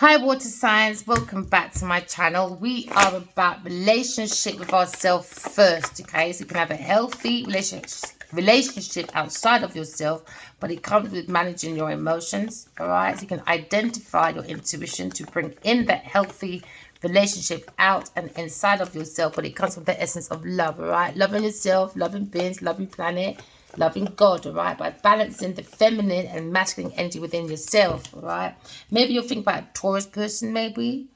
Hi water signs, welcome back to my channel. We are about relationship with ourselves first, okay? So you can have a healthy relationship outside of yourself, but it comes with managing your emotions, all right? So you can identify your intuition to bring in that healthy relationship out and inside of yourself, but it comes from the essence of love, all right? Loving yourself, loving beings, loving planet, loving God, all right, by balancing the feminine and masculine energy within yourself, all right. Maybe you'll think about a Taurus person, maybe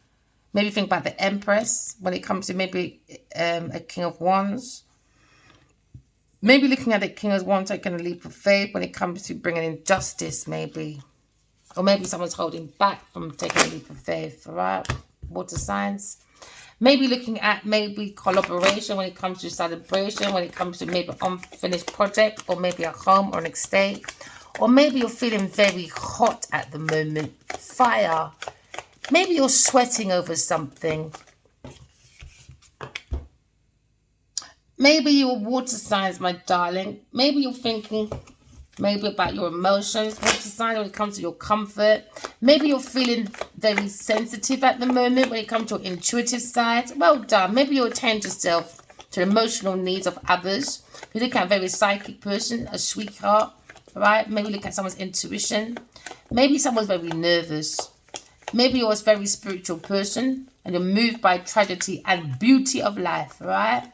think about the Empress when it comes to maybe a King of Wands. Maybe looking at the King of Wands, taking a leap of faith when it comes to bringing in justice, maybe, or maybe someone's holding back from taking a leap of faith, all right. Water signs. Maybe looking at maybe collaboration when it comes to celebration, when it comes to maybe unfinished project, or maybe a home or an estate. Or maybe you're feeling very hot at the moment. Fire. Maybe you're sweating over something. Maybe you're water signs, my darling. Maybe you're thinking maybe about your emotions, water signs, when it comes to your comfort. Maybe you're feeling very sensitive at the moment when it comes to your intuitive side. Well done. Maybe you'll attend yourself to the emotional needs of others. You look at a very psychic person, a sweetheart, right? Maybe look at someone's intuition. Maybe someone's very nervous. Maybe you're a very spiritual person and you're moved by tragedy and beauty of life, right?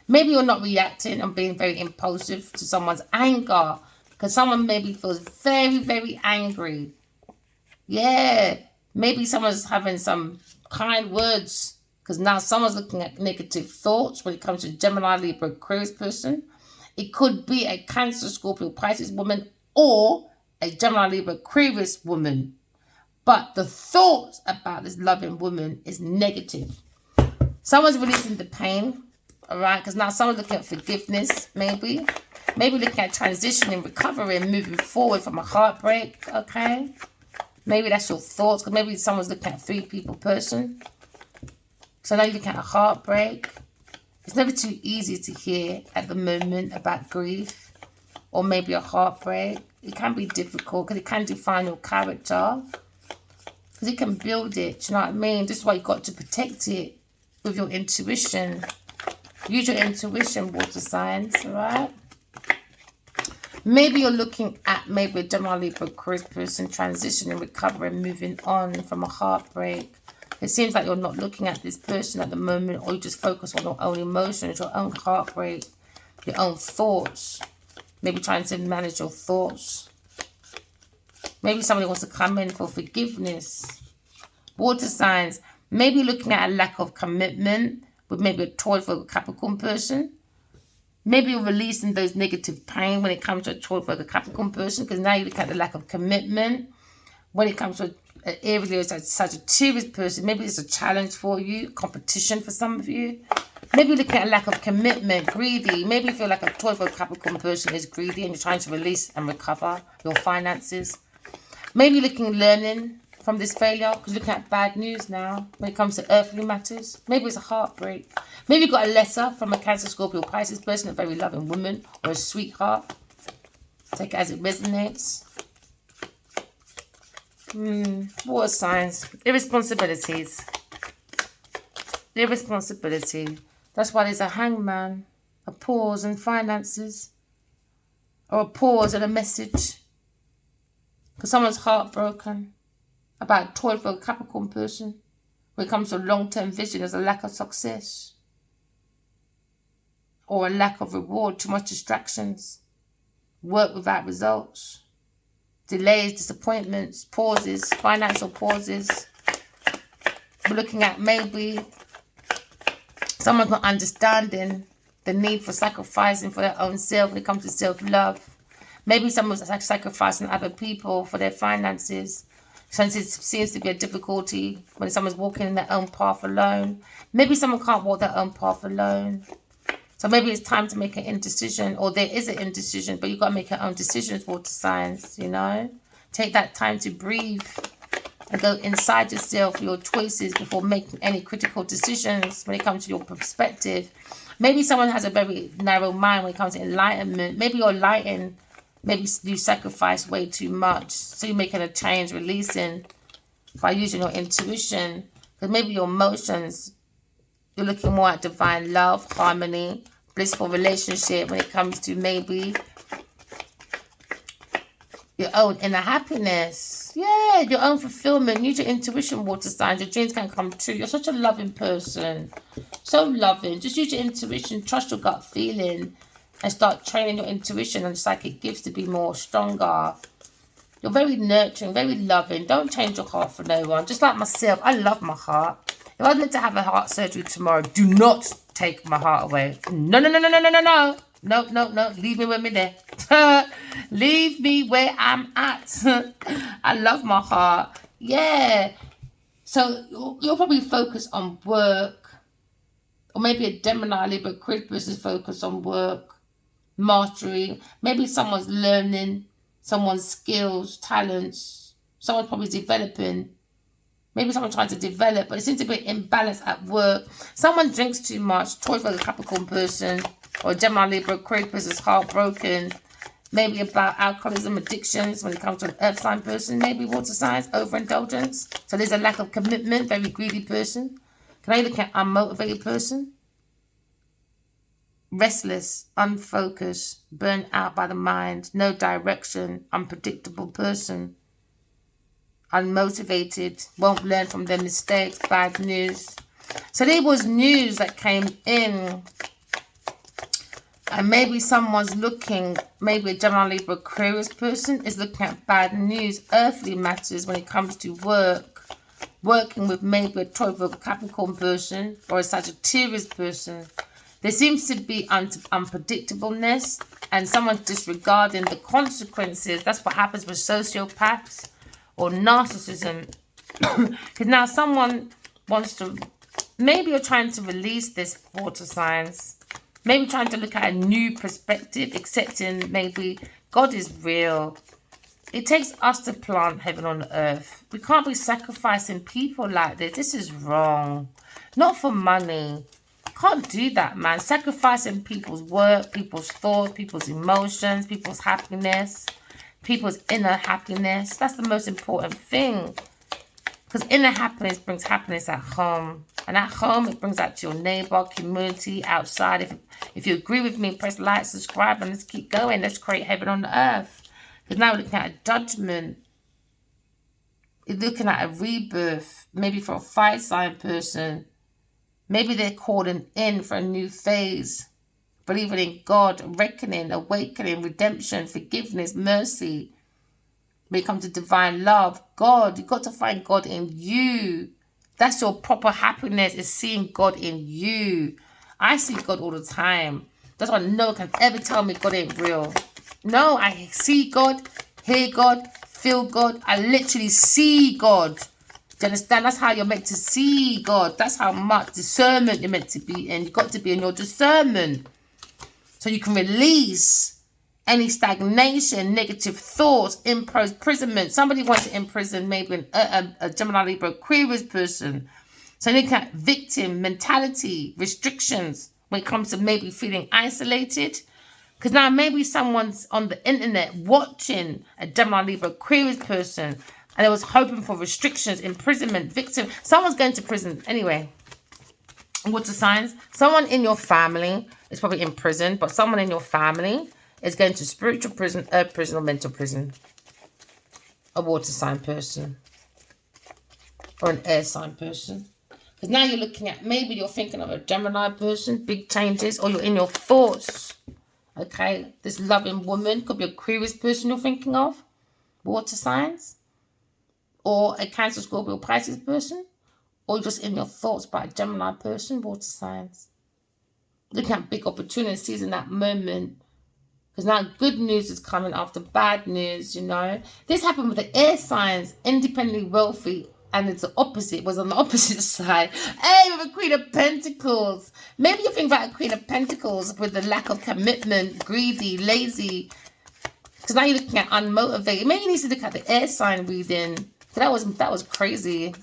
Maybe you're not reacting and being very impulsive to someone's anger, because someone maybe feels very, very angry. Yeah. Maybe someone's having some kind words, because now someone's looking at negative thoughts when it comes to Gemini, Libra, Aquarius person. It could be a Cancer, Scorpio, Pisces woman, or a Gemini, Libra, Aquarius woman. But the thoughts about this loving woman is negative. Someone's releasing the pain, all right? Because now someone's looking at forgiveness, maybe. Maybe looking at transitioning, recovering, moving forward from a heartbreak, okay? Maybe that's your thoughts, because maybe someone's looking at a 3 people person. So now you're looking at a heartbreak. It's never too easy to hear at the moment about grief or maybe a heartbreak. It can be difficult because it can define your character, because it can build it, do you know what I mean? This is why you've got to protect it with your intuition. Use your intuition, water signs, all right? Maybe you're looking at maybe a Gemini, Libra, Aquarius person transitioning, recovering, moving on from a heartbreak. It seems like you're not looking at this person at the moment, or you just focus on your own emotions, your own heartbreak, your own thoughts. Maybe trying to manage your thoughts. Maybe somebody wants to come in for forgiveness. Water signs. Maybe looking at a lack of commitment with maybe a Taurus or Capricorn person. Maybe you're releasing those negative pain when it comes to a Taurus or a Capricorn person, because now you look at the lack of commitment. When it comes to an Aries or Sagittarius person, maybe it's a challenge for you, competition for some of you. Maybe you're looking at a lack of commitment, greedy. Maybe you feel like a Taurus or a Capricorn person is greedy and you're trying to release and recover your finances. Maybe you're looking learning from this failure, because you're looking at bad news now when it comes to earthly matters. Maybe it's a heartbreak. Maybe you got a letter from a Cancer, Scorpio, Pisces person, a very loving woman or a sweetheart. Take it as it resonates. Water signs. Irresponsibilities. Irresponsibility. That's why there's a hangman, a pause in finances, or a pause in a message. Because someone's heartbroken about a Taurus or a Capricorn person. When it comes to long-term vision, there's a lack of success or a lack of reward, too much distractions, work without results, delays, disappointments, pauses, financial pauses. We're looking at maybe someone's not understanding the need for sacrificing for their own self when it comes to self-love. Maybe someone's sacrificing other people for their finances. Since it seems to be a difficulty when someone's walking in their own path alone. Maybe someone can't walk their own path alone. So maybe it's time to make an indecision, or there is an indecision, but you've got to make your own decisions, water signs, you know. Take that time to breathe and go inside yourself, your choices, before making any critical decisions when it comes to your perspective. Maybe someone has a very narrow mind when it comes to enlightenment. Maybe you're enlightened. Maybe you sacrifice way too much. So you're making a change, releasing by using your intuition. Because maybe your emotions, you're looking more at divine love, harmony, blissful relationship when it comes to maybe your own inner happiness. Yeah, your own fulfillment. Use your intuition, water signs. Your dreams can come true. You're such a loving person. So loving. Just use your intuition. Trust your gut feeling. And start training your intuition and psychic gifts to be more stronger. You're very nurturing, very loving. Don't change your heart for no one. Just like myself, I love my heart. If I was meant to have a heart surgery tomorrow, do not take my heart away. No, no, no, no, no, no, no, no. No, no, no. Leave me with me there. Leave me where I'm at. I love my heart. Yeah. So you'll probably focus on work. Or maybe a Gemini, Libra, Aquarius is focused on work, mastery. Maybe someone's learning someone's skills, talents. Someone's probably developing. Maybe someone's trying to develop, but it seems to be imbalance at work. Someone drinks too much. Taurus, like a Capricorn person, or Gemini, Libra, Aquarius is heartbroken. Maybe about alcoholism, addictions when it comes to an earth sign person. Maybe water signs, overindulgence. So there's a lack of commitment, very greedy person. Can I look at unmotivated person? Restless, unfocused, burnt out by the mind, no direction, unpredictable person. Unmotivated, won't learn from their mistakes, bad news. So there was news that came in. And maybe someone's looking, maybe a Gemini, Libra, Aquarius person is looking at bad news, earthly matters when it comes to work. Working with maybe a Taurus, Capricorn person or a Sagittarius person. There seems to be unpredictableness and someone's disregarding the consequences. That's what happens with sociopaths or narcissism. Because now someone wants to, maybe you're trying to release this, water signs. Maybe trying to look at a new perspective, accepting maybe God is real. It takes us to plant heaven on earth. We can't be sacrificing people like this. This is wrong. Not for money. Can't do that, man. Sacrificing people's work, people's thoughts, people's emotions, people's happiness, people's inner happiness. That's the most important thing. Because inner happiness brings happiness at home. And at home, it brings out to your neighbor, community, outside. If you agree with me, press like, subscribe, and let's keep going. Let's create heaven on earth. Because now we're looking at a judgment. You're looking at a rebirth. Maybe for a fire sign person. Maybe they're calling in for a new phase. Believing in God, reckoning, awakening, redemption, forgiveness, mercy. When it comes to divine love, God, you've got to find God in you. That's your proper happiness, is seeing God in you. I see God all the time. That's why no one can ever tell me God ain't real. No, I see God, hear God, feel God. I literally see God. Do you understand? That's how you're meant to see God. That's how much discernment you're meant to be in. You've got to be in your discernment. So you can release any stagnation, negative thoughts, imprisonment. Somebody wants to imprison maybe a Gemini, Libra, Aquarius person. So look at victim mentality, restrictions when it comes to maybe feeling isolated. Because now maybe someone's on the internet watching a Gemini, Libra, Aquarius person and they was hoping for restrictions, imprisonment, victim. Someone's going to prison anyway. Water signs. Someone in your family is probably in prison, but someone in your family is going to spiritual prison, earth prison, or mental prison. A water sign person. Or an air sign person. Because now you're looking at, maybe you're thinking of a Gemini person, big changes, or you're in your thoughts. Okay, this loving woman could be a Aquarius person you're thinking of. Water signs. Or a Cancer, Scorpio, Pisces person. Or you're just in your thoughts by a Gemini person, water signs. Looking at big opportunities in that moment. Because now good news is coming after bad news, you know. This happened with the air signs, independently wealthy. And it's the opposite, was on the opposite side. Hey, with a Queen of Pentacles. Maybe you think about a Queen of Pentacles with the lack of commitment, greedy, lazy. Because now you're looking at unmotivated. Maybe you need to look at the air sign reading. That was crazy.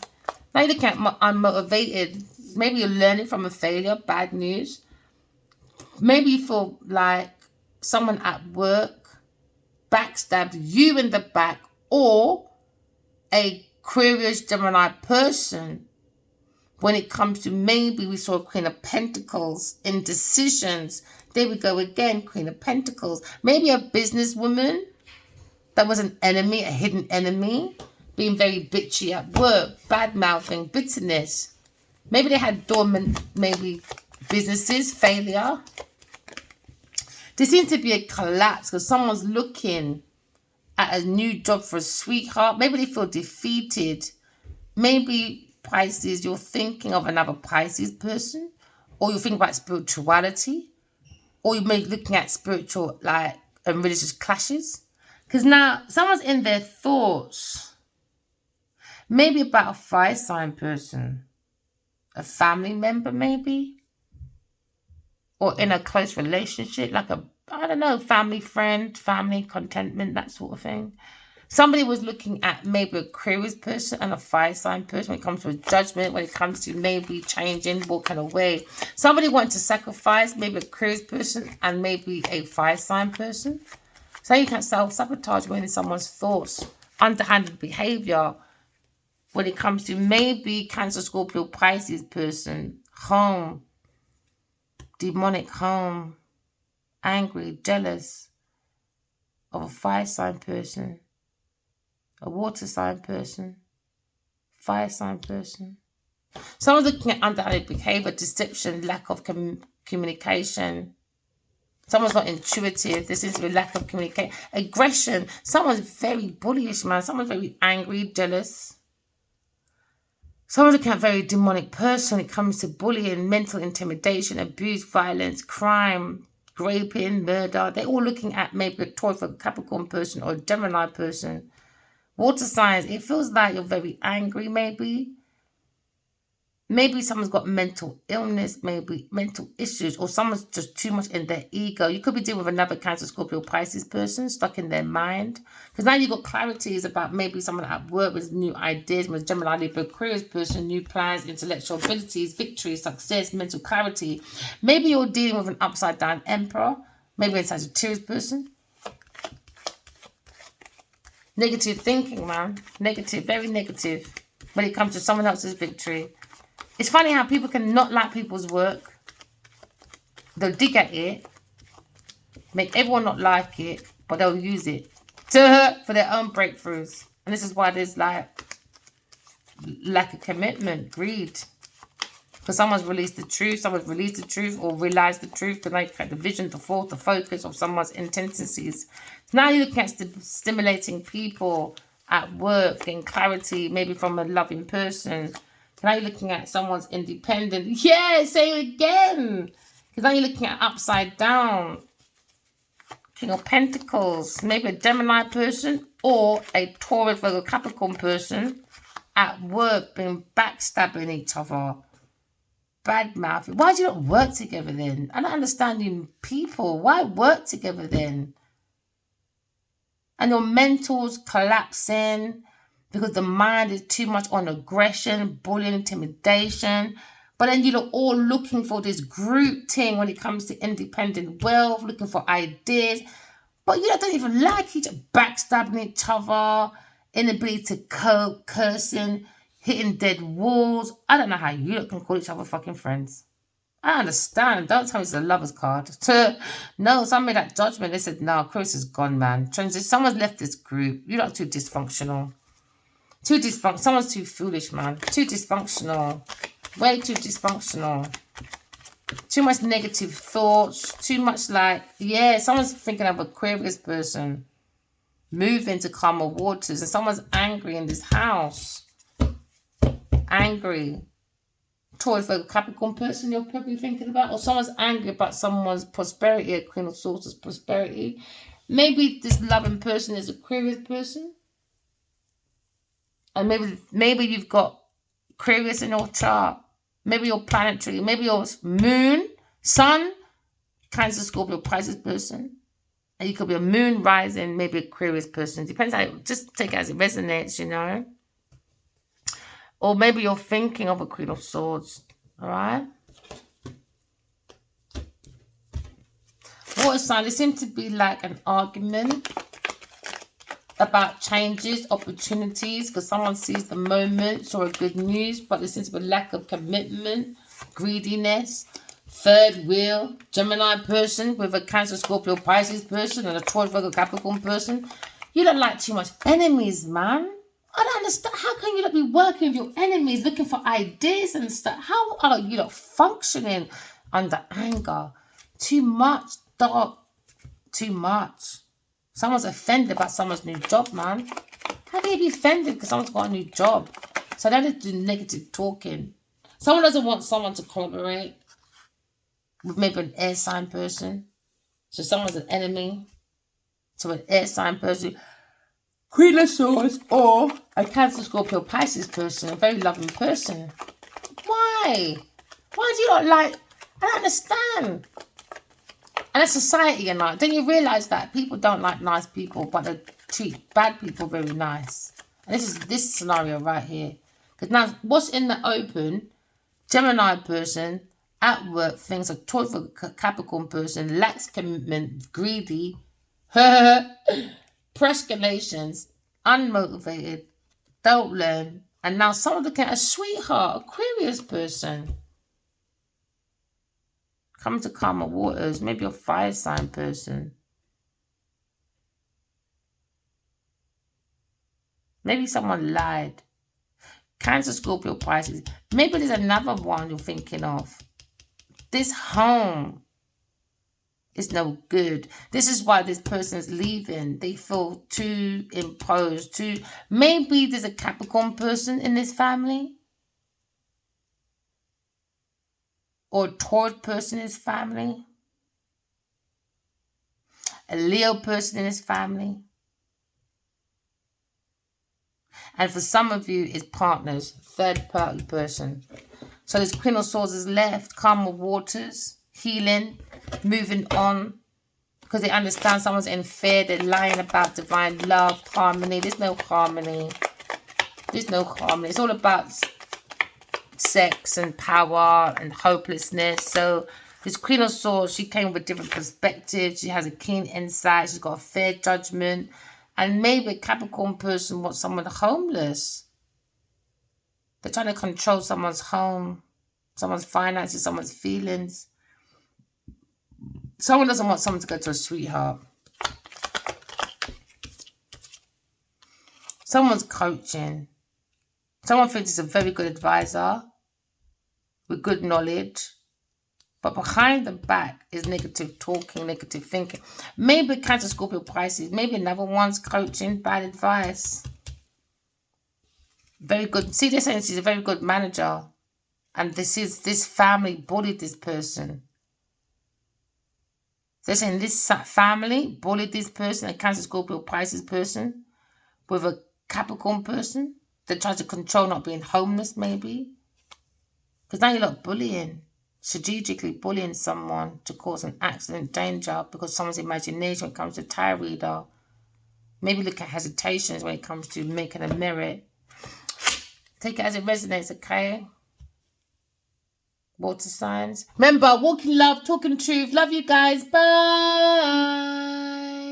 Now you're looking at unmotivated. Maybe you're learning from a failure, bad news. Maybe you feel like someone at work backstabbed you in the back, or a Aquarius, Gemini person. When it comes to, maybe we saw Queen of Pentacles, indecisions. There we go again, Queen of Pentacles. Maybe a businesswoman that was an enemy, a hidden enemy, being very bitchy at work, bad-mouthing, bitterness. Maybe they had dormant, maybe businesses, failure. There seems to be a collapse because someone's looking at a new job for a sweetheart. Maybe they feel defeated. Maybe Pisces, you're thinking of another Pisces person, or you're thinking about spirituality, or you may be looking at spiritual, like, and religious clashes. Because now someone's in their thoughts, maybe about a fire sign person, a family member maybe, or in a close relationship, like a, I don't know, family friend, family contentment, that sort of thing. Somebody was looking at maybe a Aquarius person and a fire sign person when it comes to a judgment, when it comes to maybe changing, walking away. Somebody wanted to sacrifice maybe a Aquarius person and maybe a fire sign person. So you can self-sabotage when in someone's thoughts, underhanded behavior when it comes to maybe Cancer, Scorpio, Pisces person, home, demonic home, angry, jealous of a fire sign person, a water sign person, fire sign person. Someone's looking at underhanded behavior, deception, lack of communication. Someone's not intuitive. There seems to be a lack of communication. Aggression. Someone's very bullyish, man. Someone's very angry, jealous. Someone's looking at a very demonic person when it comes to bullying, mental intimidation, abuse, violence, crime, raping, murder. They're all looking at maybe a Taurus, a Capricorn person or a Gemini person. Water signs. It feels like you're very angry, maybe. Maybe someone's got mental illness, maybe mental issues, or someone's just too much in their ego. You could be dealing with another Cancer, Scorpio, Pisces person stuck in their mind. Because now you've got clarities about maybe someone at work with new ideas, with Gemini, Libra, Aquarius person, new plans, intellectual abilities, victory, success, mental clarity. Maybe you're dealing with an upside down Emperor, maybe a Sagittarius person. Negative thinking, man. Negative, very negative when it comes to someone else's victory. It's funny how people can not like people's work. They'll dig at it, make everyone not like it, but they'll use it for their own breakthroughs. And this is why there's like lack of commitment, greed. Because someone's released the truth, or realized the truth to make the vision, the thought, the focus of someone's intensities. Now you're looking at stimulating people at work, getting clarity, maybe from a loving person. Now you're looking at someone's independent. Yeah, say it again. Because now you're looking at upside down. King of Pentacles. Maybe a Gemini person or a Taurus, Virgo, Capricorn person at work being backstabbing each other. Bad mouth. Why do you not work together then? I don't understand you people. Why work together then? And your mental's collapsing. Because the mind is too much on aggression, bullying, intimidation. But then you're all looking for this group thing when it comes to independent wealth, looking for ideas. But you don't even like each other, backstabbing each other, inability to cope, cursing, hitting dead walls. I don't know how you can call each other fucking friends. I understand. Don't tell me it's a lover's card. No, someone made that judgment. They said, no, Chris is gone, man. Someone's left this group. You're not too dysfunctional. Too dysfunctional. Someone's too foolish, man. Too dysfunctional. Way too dysfunctional. Too much negative thoughts. Too much like, yeah, someone's thinking of an Aquarius person. Moving to calmer waters. And someone's angry in this house. Angry. Taurus, Virgo, Capricorn person you're probably thinking about. Or someone's angry about someone's prosperity. A Queen of Swords' prosperity. Maybe this loving person is an Aquarius person. And maybe you've got Aquarius in your chart. Maybe your planetary. Maybe your moon, sun, Cancer, Scorpio, Pisces person. And you could be a moon rising, maybe Aquarius person. Depends how, just take it as it resonates, you know. Or maybe you're thinking of a Queen of Swords. All right. Water sign. There seems to be like an argument. about changes, opportunities, because someone sees the moments or a good news, but there seems to be a lack of commitment, greediness. Third wheel, Gemini person with a Cancer, Scorpio, Pisces person and a Taurus, Virgo, Capricorn person. You don't like too much enemies, man. I don't understand. How can you not be working with your enemies, looking for ideas and stuff? How are you not functioning under anger? Too much, dog. Too much. Someone's offended about someone's new job, man. How can you be offended because someone's got a new job? So they just do negative talking. Someone doesn't want someone to collaborate with maybe an air sign person. So someone's an enemy to an air sign person. Queen of Swords or a Cancer, Scorpio, Pisces person. A very loving person. Why? Why do you not like... I don't understand. And it's society, you know. Don't you realise that people don't like nice people, but they treat bad people very nice? And this is this scenario right here. Because now, what's in the open? Gemini person at work thinks a Taurus Capricorn person lacks commitment, greedy, procrastinations, unmotivated, don't learn, and now someone looking at a sweetheart, Aquarius person. Come to calmer waters, maybe a fire sign person. Maybe someone lied. Cancer, Scorpio, Pisces. Maybe there's another one you're thinking of. This home is no good. This is why this person is leaving. They feel too imposed. Maybe there's a Capricorn person in this family. Or a Taurus person in his family. A Leo person in his family. And for some of you, it's partners, third party person. So this Queen of Swords is left, calmer waters, healing, moving on. Because they understand someone's in fear, they're lying about divine love, harmony. There's no harmony. There's no harmony. It's all about sex and power and hopelessness. So this Queen of Swords, she came with a different perspective. She has a keen insight. She's got a fair judgment. And maybe a Capricorn person wants someone homeless. They're trying to control someone's home, someone's finances, someone's feelings. Someone doesn't want someone to go to a sweetheart. Someone's coaching. Someone thinks it's a very good advisor with good knowledge. But behind the back is negative talking, negative thinking. Maybe Cancer, Scorpio, Pisces. Maybe another one's coaching, bad advice. Very good. See, they're saying she's a very good manager. And this family bullied this person. They're saying this family bullied this person, a Cancer, Scorpio, Pisces person, with a Capricorn person. They try to control not being homeless, maybe. Because now you're not bullying. Strategically bullying someone to cause an accident, danger, because someone's imagination when it comes to tarot reader. Maybe look at hesitations when it comes to making a merit. Take it as it resonates, okay? Water signs. Remember, walking love, talking truth. Love you guys. Bye.